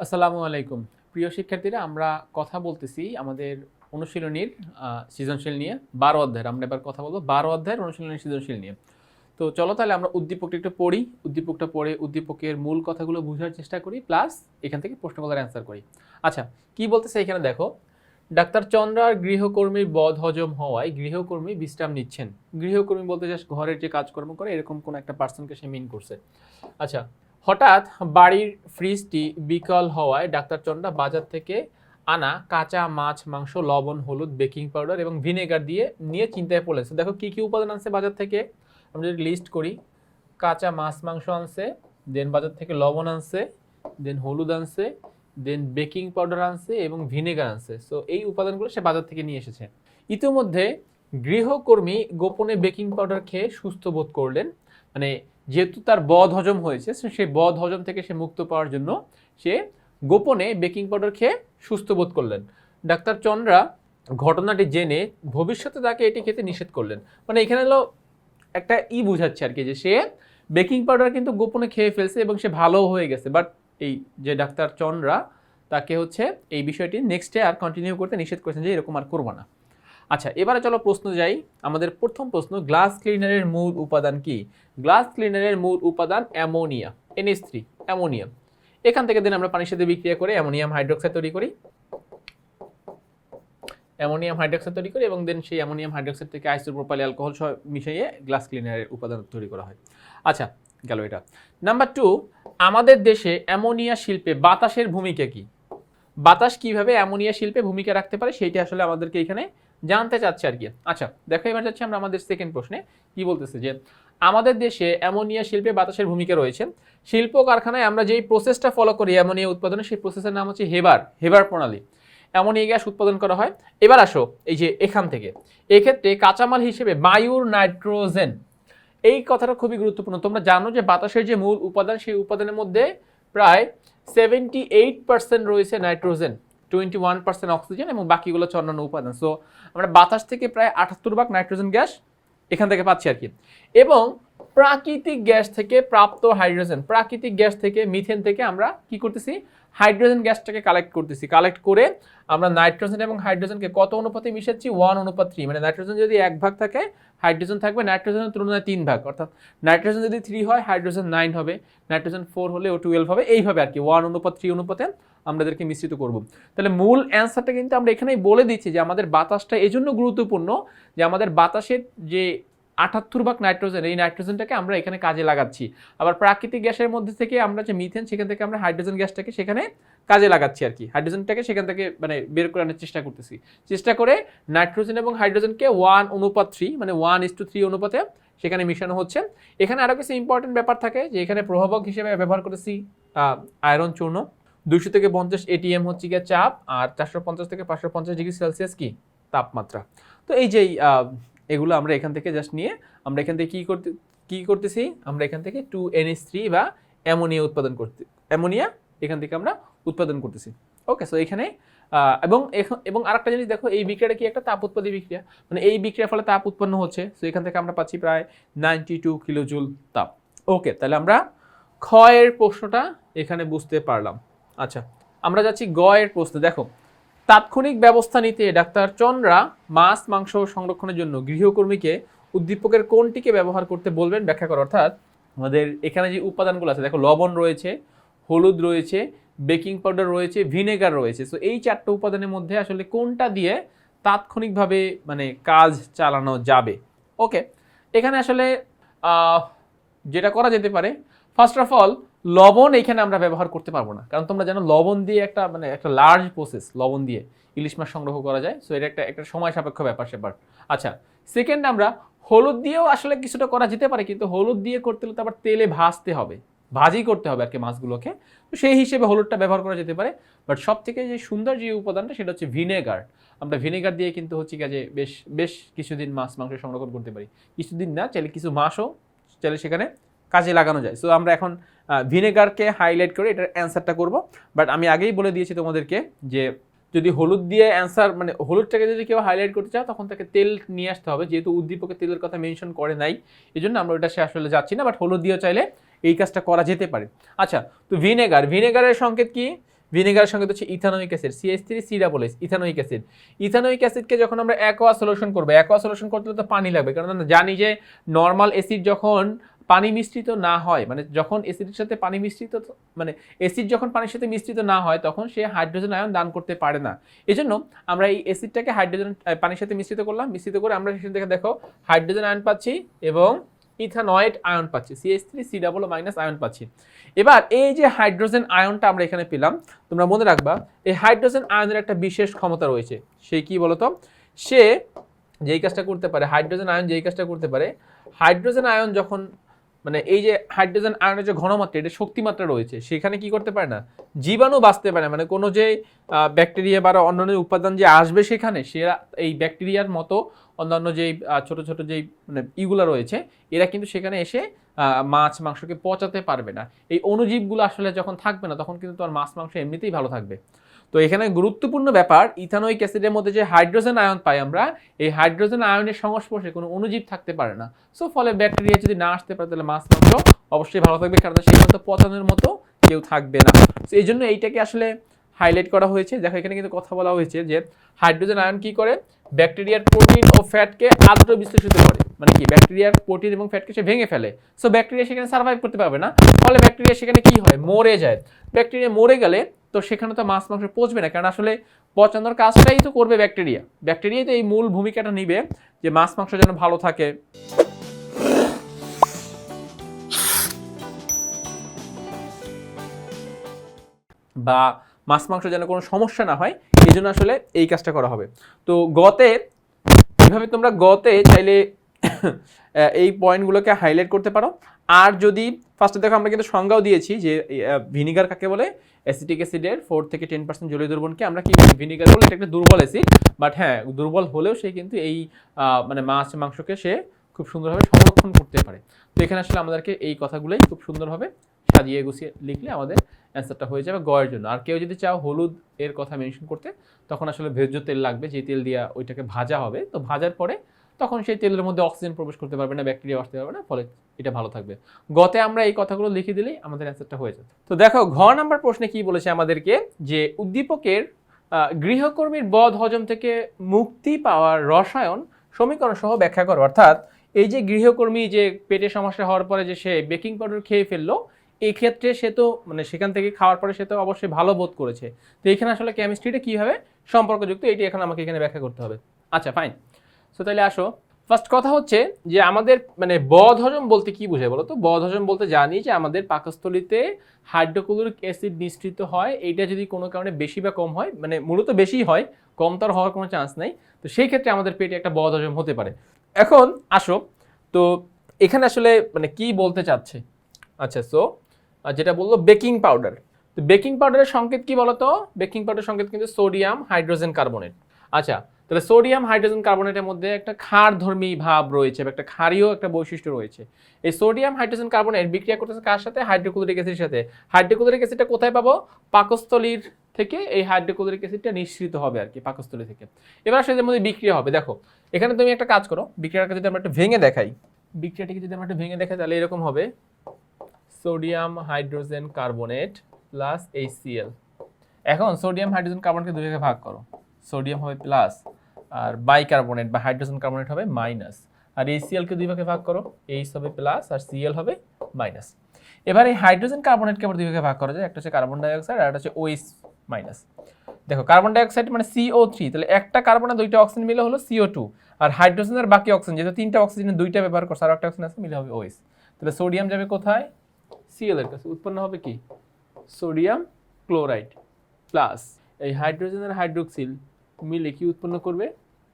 আসসালামু আলাইকুম। প্রিয় শিক্ষার্থীরা, আমরা কথা বলতেছি আমাদের অনুশীলনীর সৃজনশীল নিয়ে ১২ অধ্যায়ের। আমরা এবার কথা বলবো ১২ অধ্যায়ের অনুশীলনী সৃজনশীল নিয়ে। তো চলো তাহলে আমরা উদ্দীপকটা একটু পড়ি। উদ্দীপকটা পড়ে উদ্দীপকের মূল কথাগুলো বোঝার চেষ্টা করি, প্লাস এখান থেকে প্রশ্নগুলোর অ্যান্সার করি। আচ্ছা, কি বলতেছে এখানে দেখো। ডাক্তার চন্দ্রার গৃহকর্মীর বদহজম হওয়ায় গৃহকর্মী বিশ্রাম নিচ্ছেন। গৃহকর্মী বলতে জাস্ট ঘরের যে কাজকর্ম করে এরকম কোন একটা পার্সনকে সে মিন করছে। আচ্ছা, হঠাৎ বাড়ির ফ্রিজটি বিকল হওয়ায় ডাক্তার চন্দ্রা বাজার থেকে আনা কাঁচা মাছ, মাংস, লবণ, হলুদ, বেকিং পাউডার এবং ভিনেগার দিয়ে নিয়ে চিন্তায় পড়েছে। দেখো কি কি উপাদান আনছে বাজার থেকে, আমরা যদি লিস্ট করি। কাঁচা মাছ মাংস আনছে, দেন বাজার থেকে লবণ আনছে, দেন হলুদ আনছে, দেন বেকিং পাউডার আনছে এবং ভিনেগার আনছে। সো এই উপাদানগুলো সে বাজার থেকে নিয়ে এসেছে। ইতিমধ্যে গৃহকর্মী গোপনে বেকিং পাউডার খেয়ে সুস্থ বোধ করলেন। মানে যেহেতু তার বদ হজম হয়েছে, সেই বদ হজম থেকে সে মুক্ত পাওয়ার জন্য সে গোপনে বেকিং পাউডার খেয়ে সুস্থ বোধ করলেন। ডাক্তার চন্দ্রা ঘটনাটি জেনে ভবিষ্যতে তাকে এটি খেতে নিষেধ করলেন। মানে এখানে হলো একটা বোঝাচ্ছে আর কি, যে সে বেকিং পাউডার কিন্তু গোপনে খেয়ে ফেলছে এবং সে ভালো হয়ে গেছে, বাট এই যে ডাক্তার চন্দ্রা তাকে হচ্ছে এই বিষয়টি নেক্সটে আর কন্টিনিউ করতে নিষেধ করেছেন যে এরকম আর করবো না। আচ্ছা, এবারে চলো প্রশ্ন যাই। আমাদের প্রথম প্রশ্ন, গ্লাস ক্লিনারের মূল উপাদান কি? গ্লাস ক্লিনারের মূল উপাদান অ্যামোনিয়া, NH3, অ্যামোনিয়া। এখান থেকে দেন আমরা পানির সাথে বিক্রিয়া করে অ্যামোনিয়াম হাইড্রোক্সাইড তৈরি করি, এবং দেন সেই অ্যামোনিয়াম হাইড্রোক্সাইড থেকে আইসোপ্রোপাইল অ্যালকোহল সহ মিশিয়ে গ্লাস ক্লিনারের উপাদান তৈরি করা হয়। আচ্ছা, গেল এটা। নাম্বার 2, আমাদের দেশে অ্যামোনিয়া শিল্পে বাতাসের ভূমিকা কি? বাতাস কিভাবে অ্যামোনিয়া শিল্পে ভূমিকা রাখতে পারে সেইটা আসলে আমাদেরকে এখানে জানতে চাচ্ছে আর কি। আচ্ছা দেখো, এবার যাচ্ছি আমরা আমাদের সেকেন্ড প্রশ্নে। কি বলতেছে যে আমাদের দেশে অ্যামোনিয়া শিল্পে বাতাসের ভূমিকা রয়েছে। শিল্প কারখানায় আমরা যেই প্রসেসটা ফলো করি অ্যামোনিয়া উৎপাদনে, সেই প্রসেসের নাম হচ্ছে হেবার প্রণালী। অ্যামোনিয়া গ্যাস উৎপাদন করা হয়। এবার আসো এই যে এখান থেকে, এক্ষেত্রে কাঁচামাল হিসেবে বায়ুর নাইট্রোজেন, এই কথাটা খুবই গুরুত্বপূর্ণ। তোমরা জানো যে বাতাসের যে মূল উপাদান, সেই উপাদানের মধ্যে প্রায় 78% রয়েছে নাইট্রোজেন, 21% অক্সিজেন এবং বাকিগুলো হচ্ছে অন্যান্য উপাদান। সো আমরা বাতাস থেকে প্রায় 78 ভাগ নাইট্রোজেন গ্যাস এখান থেকে পাচ্ছি আর কি। এবং প্রাকৃতিক গ্যাস থেকে প্রাপ্ত হাইড্রোজেন, প্রাকৃতিক গ্যাস থেকে মিথেন থেকে আমরা কি করতেছি, হাইড্রোজেন গ্যাসটাকে কালেক্ট করতেছি। কালেক্ট করে আমরা নাইট্রোজেন এবং হাইড্রোজেনকে কত অনুপাতে মিশাচ্ছি? 1:3। মানে নাইট্রোজেন যদি 1 ভাগ থাকে, হাইড্রোজেন থাকবে নাইট্রোজেনের তুলনায় 3 ভাগ, অর্থাৎ নাইট্রোজেন যদি 3 হয় হাইড্রোজেন 9 হবে, নাইট্রোজেন 4 হলে ও 12 হবে, এইভাবে আর কি 1:3 অনুপাতে আমাদেরকে মিশ্রিত করব। তাহলে মূল অ্যান্সারটা কিন্তু আমরা এখানেই বলে দিচ্ছি যে আমাদের বাতাসটা এই জন্য গুরুত্বপূর্ণ যে আমাদের বাতাসের যে 78 ভাগ নাইট্রোজেন, এই নাইট্রোজেনটাকে আমরা এখানে কাজে লাগাচ্ছি। আবার প্রাকৃতিক গ্যাসের মধ্যে থেকে আমরা যে মিথেন, সেখান থেকে আমরা হাইড্রোজেন গ্যাসটাকে সেখানে কাজে লাগাচ্ছি আর কি। হাইড্রোজেনটাকে সেখান থেকে মানে বের করে আনার চেষ্টা করতেছি। চেষ্টা করে নাইট্রোজেন এবং হাইড্রোজেনকে 1:3 মানে 1:3 অনুপাতে সেখানে মিশানো হচ্ছে। এখানে আরও কিছু ইম্পর্টেন্ট ব্যাপার থাকে, যে এখানে প্রভাবক হিসেবে ব্যবহার করেছি আয়রন চূর্ণ। 200 থেকে 50 ATM হচ্ছে গিয়ে চাপ, আর 450 থেকে 550 ডিগ্রি সেলসিয়াস কি তাপমাত্রা। তো এই যে এগুলো আমরা এখান থেকে জাস্ট নিয়ে আমরা এখান থেকে কি করতেছি, আমরা এখান থেকে 2NH3 বা অ্যামোনিয়া এখান থেকে আমরা উৎপাদন করতেছি। ওকে, সো এখানে এবং আরেকটা জিনিস দেখো, এই বিক্রিয়াটা কি একটা তাপ উৎপাদী বিক্রিয়া, মানে এই বিক্রিয়ার ফলে তাপ উৎপন্ন হচ্ছে। সো এখান থেকে আমরা পাচ্ছি প্রায় 92 কিলোজুল তাপ। ওকে, তাহলে আমরা ক্ষয়ের প্রশ্নটা এখানে বুঝতে পারলাম। আচ্ছা, আমরা যাচ্ছি গ এর প্রশ্ন। দেখো, তাৎক্ষণিক ব্যবস্থা নিতে ডাক্তার চন্দ্রা মাছ মাংস সংরক্ষণের জন্য গৃহকর্মীকে উদ্দীপকের কোনটিকে ব্যবহার করতে বলবেন, ব্যাখ্যা করো। অর্থাৎ আমাদের এখানে যে উপাদানগুলো আছে, দেখো লবণ রয়েছে, হলুদ রয়েছে, বেকিং পাউডার রয়েছে, ভিনেগার রয়েছে। সো এই 4টা উপাদানের মধ্যে আসলে কোনটা দিয়ে তাৎক্ষণিকভাবে মানে কাজ চালানো যাবে। ওকে, এখানে আসলে যেটা করা যেতে পারে, ফার্স্ট অফ অল লবণ এখানে আমরা ব্যবহার করতে পারবো না, কারণ তোমরা জানো লবণ দিয়ে একটা লার্জ প্রসেস, লবণ দিয়ে ইলিশ মাছ সংগ্রহ করা যায়। সো এটা একটা সময় সাপেক্ষ ব্যাপার সেপার। আচ্ছা, সেকেন্ড, আমরা হলুদ দিয়েও আসলে কিছুটা করা যেতে পারে, কিন্তু হলুদ দিয়ে করতে হলে তো আবার তেলে ভাজতে হবে, ভাজি করতে হবে আর কি মাছগুলোকে। তো সেই হিসেবে হলুদটা ব্যবহার করা যেতে পারে। বাট সব থেকে যে সুন্দর যে উপাদানটা সেটা হচ্ছে ভিনেগার। আমরা ভিনেগার দিয়ে কিন্তু হচ্ছে কাজে বেশ কিছুদিন মাছ মাংস সংরক্ষণ করতে পারি। কিছুদিন না, চাইলে কিছু মাসও চাইলে সেখানে কাজে লাগানো যায়। সো আমরা এখন ভিনেগারকে হাইলাইট করে এটার অ্যান্সারটা করব। বাট আমি আগেই বলে দিয়েছি তোমাদেরকে যে যদি হলুদ দিয়ে অ্যান্সার মানে হলুদটাকে যদি কেউ হাইলাইট করতে চাও, তখন তাকে তেল নিয়ে আসতে হবে, যেহেতু উদ্দীপকে তেলের কথা মেনশন করে নাই, এই জন্য আমরা ওটা সে আসলে যাচ্ছি না। বাট হলুদ দিয়ে চাইলে এই কাজটা করা যেতে পারে। আচ্ছা, তো ভিনেগারের সংকেত কি? ভিনেগারের সঙ্গে হচ্ছে ethanoic acid, CH3COOH, ethanoic acid. Ethanoic অ্যাসিডকে যখন আমরা অ্যাকোয়া সলিউশন করবো, অ্যাকোয়া সলিউশন করতে তো পানি লাগবে, কারণ আমরা জানি যে নর্মাল অ্যাসিড যখন পানি মিশ্রিত না হয়, মানে যখন অ্যাসিডের সাথে পানি মিশ্রিত, মানে অ্যাসিড যখন পানির সাথে মিশ্রিত না হয় তখন সে হাইড্রোজেন আয়ন দান করতে পারে না। এজন্য আমরা এই অ্যাসিডটাকে হাইড্রোজেন পানির সাথে মিশ্রিত করলাম, মিশ্রিত করে আমরা সেখান থেকে দেখো হাইড্রোজেন আয়ন পাচ্ছি এবং ইথানয়েড আয়ন পাচ্ছি, CH3COO- আয়ন পাচ্ছি। এবার এই যে হাইড্রোজেন আয়নটা আমরা এখানে পেলাম, তোমরা মনে রাখবা এই হাইড্রোজেন আয়নের একটা বিশেষ ক্ষমতা রয়েছে। সেই কি বলতো, সে যেই কাজটা করতে পারে, হাইড্রোজেন আয়ন যেই কাজটা করতে পারে, হাইড্রোজেন আয়ন যখন মানে এই যে হাইড্রোজেন আয়নের যে ঘনমাত্রা, এটা শক্তিমাত্রা রয়েছে, সেখানে কি করতে পারে না, জীবাণু বাঁচতে পারে না। মানে কোনো যে ব্যাকটেরিয়া বা অন্যান্য উপাদান যে আসবে সেখানে, সে এই ব্যাকটেরিয়ার মতো অন্যান্য যেই ছোট ছোট যেই মানে ইগুলো রয়েছে, এরা কিন্তু সেখানে এসে মাছ মাংসকে পচাতে পারবে না। এই অণুজীবগুলো আসলে যখন থাকবে না, তখন কিন্তু তোমার মাছ মাংস এমনিতেই ভালো থাকবে। তো এখানে গুরুত্বপূর্ণ ব্যাপার, ইথানোইক অ্যাসিডের মধ্যে যে হাইড্রোজেন আয়ন পাই আমরা, এই হাইড্রোজেন আয়নের সংস্পর্শে কোনো অণুজীব থাকতে পারে না। সো ফলে ব্যাকটেরিয়া যদি না আসতে পারে, তাহলে মাছ মাংস অবশ্যই ভালো থাকবে, কারণ সেখানে তো পচানোর মতো কেউ থাকবে না। তো এই জন্য এইটাকে আসলে হাইলাইট করা হয়েছে। দেখো এখানে কিন্তু কথা বলা হয়েছে যে হাইড্রোজেন আয়ন কি করে, ব্যাকটেরিয়ার প্রোটিন ও ফ্যাটকে আদ্র বিশ্লেষিত করে। মানে কি, ব্যাকটেরিয়ার প্রোটিন এবং ফ্যাটকে সে ভেঙে ফেলে। সো ব্যাকটেরিয়া সেখানে সার্ভাইভ করতে পারবে না, ফলে ব্যাকটেরিয়া সেখানে কি হয়, মরে যায়। ব্যাকটেরিয়া মরে গেলে তো সেখানে তো মাছ মাংস পচবে না, কারণ আসলে পচানোর কাজটাই তো করবে ব্যাকটেরিয়া। ব্যাকটেরিয়াই তো এই মূল ভূমিকাটা নিবে যে মাছ মাংস যেন ভালো থাকে, বা মাছ মাংস যেন কোনো সমস্যা না হয়, এই জন্য আসলে এই কাজটা করা হবে। তো গতে এইভাবে তোমরা গতে চাইলে এই পয়েন্টগুলোকে হাইলাইট করতে পারো। আর যদি ফার্স্টে দেখো আমরা কিন্তু সংজ্ঞাও দিয়েছি যে ভিনিগার কাকে বলে, অ্যাসিটিক অ্যাসিডের 4 থেকে 10% জলীয় দ্রবণকে আমরা কি ভিনিগার বলে, এটা একটা দুর্বল অ্যাসিড। বাট হ্যাঁ, দুর্বল হলেও সে কিন্তু এই মানে মাছ মাংসকে সে খুব সুন্দরভাবে সংরক্ষণ করতে পারে। তো এখানে আসলে আমাদেরকে এই কথাগুলোই খুব সুন্দরভাবে সাজিয়ে গুছিয়ে লিখলে আমাদের অ্যান্সারটা হয়ে যাবে গয়ের জন্য। আর কেউ যদি চাও হলুদ এর কথা মেনশন করতে, তখন আসলে ভেজ্য তেল লাগবে, যে তেল দিয়ে ওইটাকে ভাজা হবে। তো ভাজার পরে তখন সেই তেলের মধ্যে অক্সিজেন প্রবেশ করতে পারবে না, ব্যাকটেরিয়া আসতে পারবে না, ফলে এটা ভালো থাকবে। গতে আমরা এই কথাগুলো লিখে দিলেই আমাদের অ্যান্সারটা হয়ে যাবে। তো দেখো ঘ নাম্বার প্রশ্নে কি বলেছে আমাদেরকে, যে উদ্দীপকের গৃহকর্মীর বদ হজম থেকে মুক্তি পাওয়ার রসায়ন সমীকরণ সহ ব্যাখ্যা করো। অর্থাৎ এই যে গৃহকর্মী যে পেটে সমস্যা হওয়ার পরে যে সে বেকিং পাউডার খেয়ে ফেললো, এই ক্ষেত্রে সে তো মানে সেখান থেকে খাওয়ার পরে সে তো অবশ্যই ভালো বোধ করেছে। তো এখানে আসলে কেমিস্ট্রিটা কীভাবে সম্পর্কযুক্ত, এটি এখন আমাকে এখানে ব্যাখ্যা করতে হবে। আচ্ছা ফাইন। সো তাহলে আসো, ফার্স্ট কথা হচ্ছে যে আমাদের মানে বদহজম বলতে কি বোঝায় বলো তো? বদহজম বলতে জানি যে আমাদের পাকস্থলীতে হাইড্রোক্লোরিক অ্যাসিড নিঃসৃত হয়, এইটা যদি কোনো কারণে বেশি বা কম হয়, মানে মূলত বেশি হয়, কম তো আর হওয়ার কোনো চান্স নাই। তো সেই ক্ষেত্রে আমাদের পেটে একটা বদহজম হতে পারে। এখন আসো, তো এখানে আসলে মানে কি বলতে চাচ্ছে? আচ্ছা, সো যেটা বললো বেকিং পাউডার, তো বেকিং পাউডারের সংকেত কি বলতো? বেকিং পাউডারের সংকেত কিন্তু সোডিয়াম হাইড্রোজেন কার্বনেট। আচ্ছা, তাহলে সোডিয়াম হাইড্রোজেন কার্বনেটের মধ্যে একটা ক্ষারধর্মী ভাব রয়েছে, বা একটা ক্ষারীয় একটা বৈশিষ্ট্য রয়েছে। এই সোডিয়াম হাইড্রোজেন কার্বনেট বিক্রিয়া করতেছে কার সাথে? হাইড্রোক্লোরিক অ্যাসিডের সাথে। হাইড্রোক্লোরিক অ্যাসিডটা কোথায় পাবো? পাকস্থলীর থেকে এই হাইড্রোক্লোরিক অ্যাসিডটা নিঃসৃত হবে আর কি, পাকস্থলী থেকে। এবার সেদের মধ্যে বিক্রিয়া হবে। দেখো এখানে তুমি একটা কাজ করো, বিক্রিয়াটাকে যদি আমরা একটু ভেঙে দেখাই, বিক্রিয়াটিকে যদি আমরা একটু ভেঙে দেখাই, তাহলে এরকম হবে sodium hydrogen carbonate plus HCl। এখন সোডিয়াম হাইড্রোজেন কার্বনেটকে দুই ভাগে ভাগ করো, সোডিয়াম হবে প্লাস আর বাইকার্বনেট বা হাইড্রোজেন কার্বনেট হবে মাইনাস, আর HCl কে দুই ভাগে ভাগ করো, H হবে প্লাস আর Cl হবে মাইনাস। এবার এই হাইড্রোজেন কার্বনেটকে আবার দুই ভাগে ভাগ করা যায়, একটা হচ্ছে কার্বন ডাইঅক্সাইড আর একটা হচ্ছে OH মাইনাস। দেখো কার্বন ডাইঅক্সাইড মানে CO3, তাহলে একটা কার্বন আর দুইটা অক্সিজেন মিলে হলো CO2, আর হাইড্রোজেন আর বাকি অক্সিজেন, যেহেতু তিনটা অক্সিজেনের দুইটা ব্যবহার করছে আর একটা অক্সিজেন আছে, মিলে হবে OH। তাহলে সোডিয়াম যাবে কোথায়? Cl এর কাছে, উৎপন্ন হবে কি? সোডিয়াম ক্লোরাইড প্লাস এই হাইড্রোজেন আর হাইড্রোক্সিল মিলে কি উৎপন্ন করবে?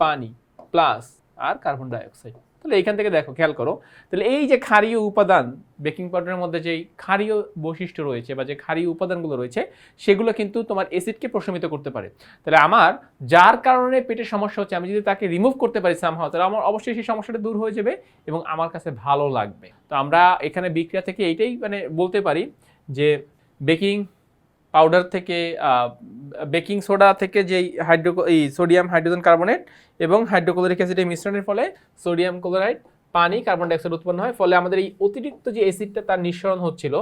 পানি প্লাস আর কার্বন ডাইঅক্সাইড। তাহলে এইখান থেকে দেখো, খেয়াল করো, তাহলে এই যে ক্ষারীয় উপাদান বেকিং পাউডারের মধ্যে যেই ক্ষারীয় বৈশিষ্ট্য রয়েছে বা যে ক্ষারীয় উপাদানগুলো রয়েছে, সেগুলো কিন্তু তোমার অ্যাসিডকে প্রশমিত করতে পারে। তাহলে আমার যার কারণে পেটের সমস্যা হচ্ছে, আমি যদি তাকে রিমুভ করতে পারি সামহাও, তাহলে আমার অবশ্যই সেই সমস্যাটা দূর হয়ে যাবে এবং আমার কাছে ভালো লাগবে। তো আমরা এখানে বিক্রিয়া থেকে এইটাই মানে বলতে পারি যে বেকিং পাউডার থেকে বেকিং সোডা থেকে যেই সোডিয়াম হাইড্রোজেন কার্বনেট এবং হাইড্রোক্লোরিক অ্যাসিডের মিশ্রণের ফলে সোডিয়াম ক্লোরাইড পানি কার্বন ডাইঅক্সাইড উৎপন্ন হয়, ফলে আমাদের এই অতিরিক্ত যে অ্যাসিডটা তার নিঃসরণ হচ্ছিল,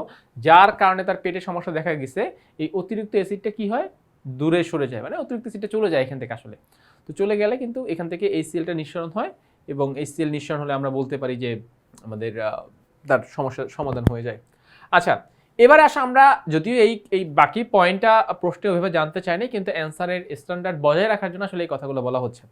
যার কারণে তার পেটে সমস্যা দেখা গেছে, এই অতিরিক্ত অ্যাসিডটা কি হয়, দূরে সরে যায়, মানে অতিরিক্ত অ্যাসিডটা চলে যায় এখান থেকে আসলে। তো চলে গেলে কিন্তু এখান থেকে HCl-টা নিঃসরণ হয়, এবং HCl নিঃসরণ হলে আমরা বলতে পারি যে আমাদের তার সমস্যার সমাধান হয়ে যায়। আচ্ছা, এবারে আসা আমরা যদিও এই বাকি পয়েন্টটা প্রশ্নে ওইভাবে জানতে চাইনি, কিন্তু অ্যান্সারের স্ট্যান্ডার্ড বজায় রাখার জন্য আসলে এই কথাগুলো বলা হচ্ছে।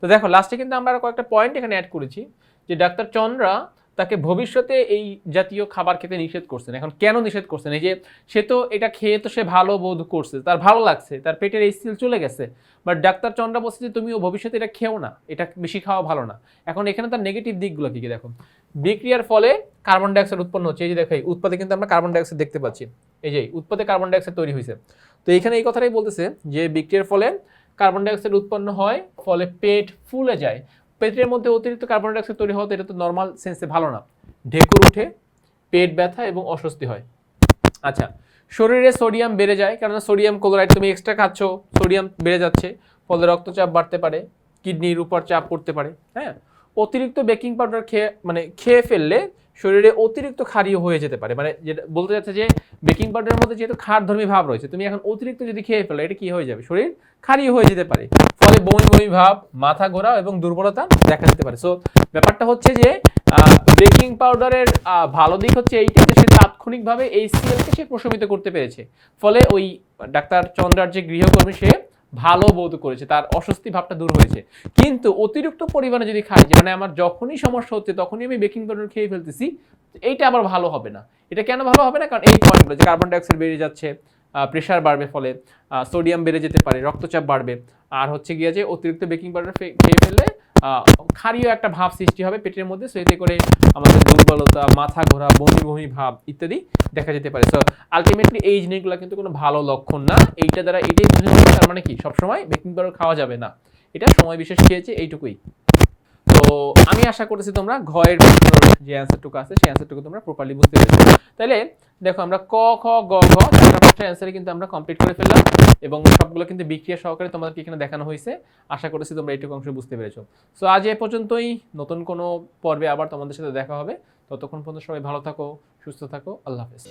তো দেখো লাস্টে কিন্তু আমরা আরো কয়েকটা পয়েন্ট এখানে অ্যাড করেছি, যে ডাক্তার চন্দ্রা তাকে ভবিষ্যতে এই জাতীয় খাবার খেতে নিষেধ করছেন। এখন কেন নিষেধ করছেন? এই যে সে তো এটা খেয়ে তো সে ভালো বোধ করছে, তার ভালো লাগছে, তার পেটের HCl চলে গেছে, বাট ডাক্তার চন্দ্রা বলছে যে তুমিও ভবিষ্যতে এটা খেও না, এটা বেশি খাওয়া ভালো না। এখন এখানে তার নেগেটিভ দিকগুলো কি কি দেখো। বিক্রিয়ার ফলে কার্বন ডাইঅক্সাইড উৎপন্ন হচ্ছে, এই যে দেখো এই উৎপাদে কিন্তু আমরা কার্বন ডাইঅক্সাইড দেখতে পাচ্ছি, এই যে উৎপাদে কার্বন ডাইঅক্সাইড তৈরি হয়েছে। তো এখানে এই কথাটাই বলতেছে যে বিক্রিয়ার ফলে কার্বন ডাইঅক্সাইড উৎপন্ন হয়, ফলে পেট ফুলে যায়। পেটের মধ্যে অতিরিক্ত কার্বন ডাইঅক্সাইড তৈরি হওয়া, এটা তো নর্মাল সেন্সে ভালো না, ঢেকুর উঠে, পেট ব্যথা এবং অস্বস্তি হয়। আচ্ছা, শরীরে সোডিয়াম বেড়ে যায়, কেননা সোডিয়াম ক্লোরাইড তুমি এক্সট্রা খাচ্ছ, সোডিয়াম বেড়ে যাচ্ছে, ফলে রক্তচাপ বাড়তে পারে, কিডনির উপর চাপ পড়তে পারে। হ্যাঁ, অতিরিক্ত বেকিং পাউডার খেয়ে ফেললে শরীরে অতিরিক্ত ক্ষারীয় হয়ে যেতে পারে, মানে যেটা বলতে যাচ্ছে যে বেকিং পাউডারের মধ্যে যেহেতু ক্ষারধর্মী ভাব রয়েছে, তুমি এখন অতিরিক্ত যদি খেয়ে ফেলো, এটা কি হয়ে যাবে, শরীর ক্ষারীয় হয়ে যেতে পারে, ফলে বমি বমি ভাব, মাথা ঘোরা এবং দুর্বলতা দেখা যেতে পারে। সো ব্যাপারটা হচ্ছে যে বেকিং পাউডারের ভালো দিক হচ্ছে এইটা যে সে তাৎক্ষণিকভাবে HCl-কে সে প্রশমিত করতে পেরেছে, ফলে ওই ডাক্তার চন্দ্রার যে গৃহকর্মী সে ভালো বোধ করেছে, তার অস্বস্তি ভাবটা দূর হয়েছে। কিন্তু অতিরিক্ত পরিমাণে যদি খাই, যে মানে আমার যখনই সমস্যা হচ্ছে তখনই আমি বেকিং পাউডার খেয়ে ফেলতেছি, এইটা আবার ভালো হবে না। এটা কেন ভালো হবে না? কারণ এই পয়েন্টগুলো, যে কার্বন ডাইঅক্সাইড বেড়ে যাচ্ছে, প্রেশার বাড়বে, ফলে সোডিয়াম বেড়ে যেতে পারে, রক্তচাপ বাড়বে, আর হচ্ছে গিয়ে যে অতিরিক্ত বেকিং পাউডার খেয়ে ফেললে ক্ষারীয় একটা ভাব সৃষ্টি হবে পেটের মধ্যে, সো এতে করে আমাদের দুর্বলতা, মাথা ঘোরা, বমি বমি ভাব ইত্যাদি দেখা যেতে পারে। সো আলটিমেটলি এই জিনিসগুলো কিন্তু কোনো ভালো লক্ষণ না। এইটা দ্বারা এটাই বুঝে নেবে, তার মানে কি সবসময় বেকিং পাউডার খাওয়া যাবে না, এটা সময় বিশেষ খেয়েছে, এইটুকুই। তো আমি আশা করতেছি তোমরা ঘয়ের প্রশ্নের যে অ্যান্সারটুকু আছে সেই অ্যান্সারটুকু তোমরা প্রপারলি বুঝতে পেরেছো। তাহলে দেখো আমরা ক খ গ ঘ চারটা প্রশ্নের অ্যান্সারে কিন্তু আমরা কমপ্লিট করে ফেললাম, এবং সবগুলো কিন্তু বিক্রিয়া সহকারে তোমাদেরকে এখানে দেখানো হয়েছে। আশা করতেছি তোমরা এইটুকু অংশ বুঝতে পেরেছো। সো আজ এ পর্যন্তই, নতুন কোনো পর্বে আবার তোমাদের সাথে দেখা হবে। ততক্ষণ পর্যন্ত সবাই ভালো থাকো, সুস্থ থাকো, আল্লাহ হাফেজ।